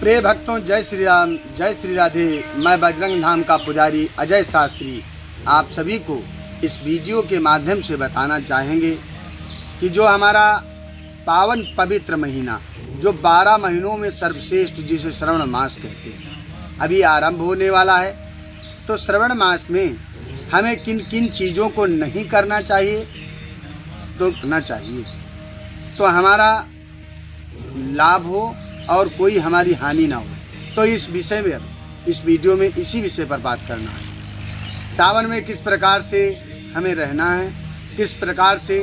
प्रिय भक्तों, जय श्री राम, जय श्री राधे। मैं बजरंग धाम का पुजारी अजय शास्त्री आप सभी को इस वीडियो के माध्यम से बताना चाहेंगे कि जो हमारा पावन पवित्र महीना, जो 12 महीनों में सर्वश्रेष्ठ जिसे श्रवण मास कहते हैं, अभी आरंभ होने वाला है। तो श्रवण मास में हमें किन किन चीज़ों को नहीं करना चाहिए, तो करना चाहिए तो हमारा लाभ हो और कोई हमारी हानि ना हो। तो इस विषय में, इस वीडियो में इसी विषय पर बात करना है। सावन में किस प्रकार से हमें रहना है, किस प्रकार से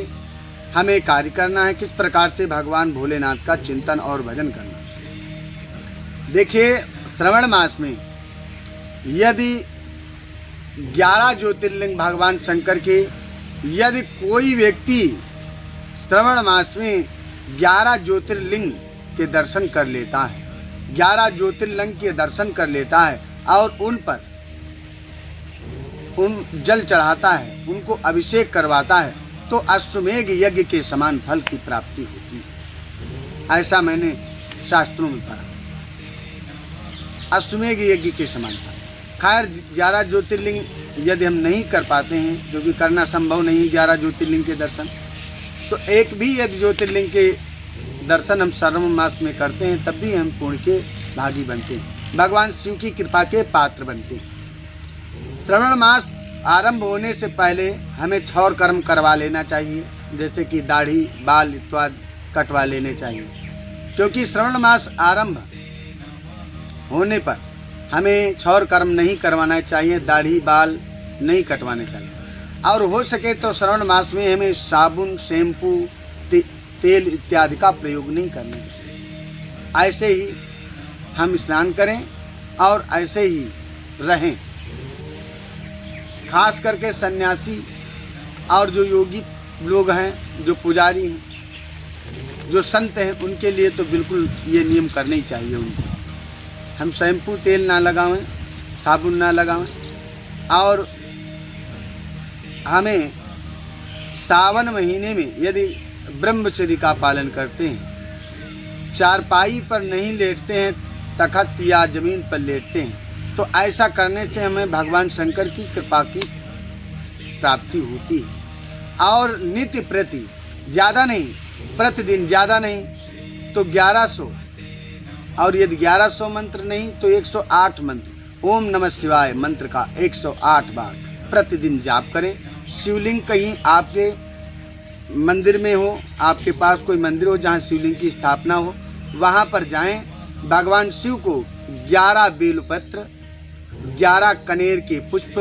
हमें कार्य करना है, किस प्रकार से भगवान भोलेनाथ का चिंतन और भजन करना है। देखिए, श्रवण मास में यदि 11 ज्योतिर्लिंग भगवान शंकर के, यदि कोई व्यक्ति श्रवण मास में 11 ज्योतिर्लिंग के दर्शन कर लेता है, 11 ज्योतिर्लिंग के दर्शन कर लेता है और उन पर जल चढ़ाता है, उनको अभिषेक करवाता है, तो अश्वमेघ यज्ञ के समान फल की प्राप्ति होती है। ऐसा मैंने शास्त्रों में पढ़ा, अश्वमेघ यज्ञ के समान फल। खैर, 11 ज्योतिर्लिंग यदि हम नहीं कर पाते हैं, जो कि करना संभव नहीं 11 ज्योतिर्लिंग के दर्शन, तो एक भी यदि ज्योतिर्लिंग के दर्शन हम श्रवण मास में करते हैं, तब भी हम पुण्य के भागी बनते हैं, भगवान शिव की कृपा के पात्र बनते हैं। श्रवण मास आरंभ होने से पहले हमें छौर कर्म करवा लेना चाहिए, जैसे कि दाढ़ी बाल इत्यादि कटवा लेने चाहिए, क्योंकि श्रवण मास आरंभ होने पर हमें छौर कर्म नहीं करवाना चाहिए, दाढ़ी बाल नहीं कटवाने चाहिए। और हो सके तो श्रवण मास में हमें साबुन, शैम्पू, तेल इत्यादि का प्रयोग नहीं करना चाहिए। ऐसे ही हम स्नान करें और ऐसे ही रहें। खास करके सन्यासी और जो योगी लोग हैं, जो पुजारी हैं, जो संत हैं, उनके लिए तो बिल्कुल ये नियम करने ही चाहिए उनको। हम शैम्पू तेल ना लगावें, साबुन ना लगावें। और हमें सावन महीने में यदि ब्रह्मचर्य का पालन करते हैं, चारपाई पर नहीं लेटते हैं, तख्त या जमीन पर लेटते हैं, तो ऐसा करने से हमें भगवान शंकर की कृपा की प्राप्ति होती है। और नित्य प्रति ज़्यादा नहीं, प्रतिदिन ज़्यादा नहीं तो 1100, और यदि 1100 मंत्र नहीं तो 108 मंत्र ओम नमः शिवाय मंत्र का 108 बार प्रतिदिन जाप करें। शिवलिंग कहीं आपके मंदिर में हो, आपके पास कोई मंदिर हो जहाँ शिवलिंग की स्थापना हो, वहाँ पर जाएं। भगवान शिव को 11 बेलपत्र, 11 कनेर के पुष्प,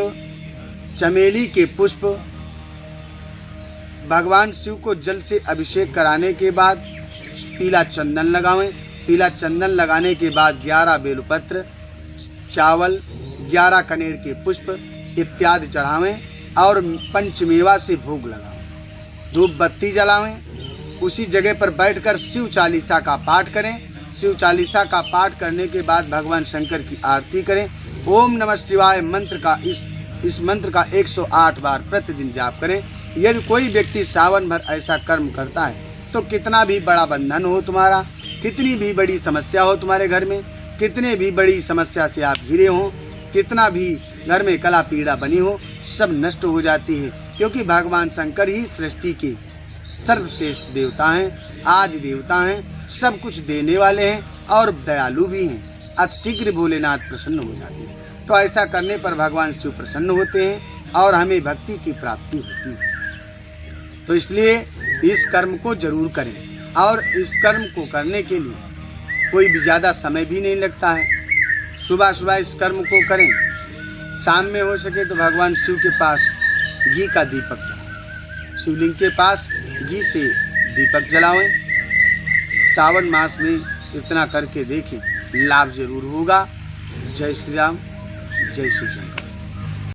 चमेली के पुष्प, भगवान शिव को जल से अभिषेक कराने के बाद पीला चंदन लगावें। पीला चंदन लगाने के बाद 11 बेलपत्र, चावल, 11 कनेर के पुष्प इत्यादि चढ़ावें और पंचमेवा से भोग लगावें। धूप बत्ती जलावें। उसी जगह पर बैठकर शिव चालीसा का पाठ करें। शिव चालीसा का पाठ करने के बाद भगवान शंकर की आरती करें। ओम नमः शिवाय मंत्र का इस मंत्र का 108 बार प्रतिदिन जाप करें। यदि कोई व्यक्ति सावन भर ऐसा कर्म करता है, तो कितना भी बड़ा बंधन हो तुम्हारा, कितनी भी बड़ी समस्या हो तुम्हारे घर में, कितने भी बड़ी समस्या से आप घिरे हों, कितना भी घर में कला पीड़ा बनी हो, सब नष्ट हो जाती है, क्योंकि भगवान शंकर ही सृष्टि के सर्वश्रेष्ठ देवता हैं, आदि देवता हैं, सब कुछ देने वाले हैं और दयालु भी हैं। अतिशीघ्र भोलेनाथ प्रसन्न हो जाते हैं। तो ऐसा करने पर भगवान शिव प्रसन्न होते हैं और हमें भक्ति की प्राप्ति होती है। तो इसलिए इस कर्म को जरूर करें, और इस कर्म को करने के लिए कोई भी ज़्यादा समय भी नहीं लगता है। सुबह सुबह इस कर्म को करें, शाम में हो सके तो भगवान शिव के पास घी का दीपक जलाएं, शिवलिंग के पास घी से दीपक जलाएं। सावन मास में इतना करके देखें, लाभ जरूर होगा। जय श्री राम, जय शिव शंकर।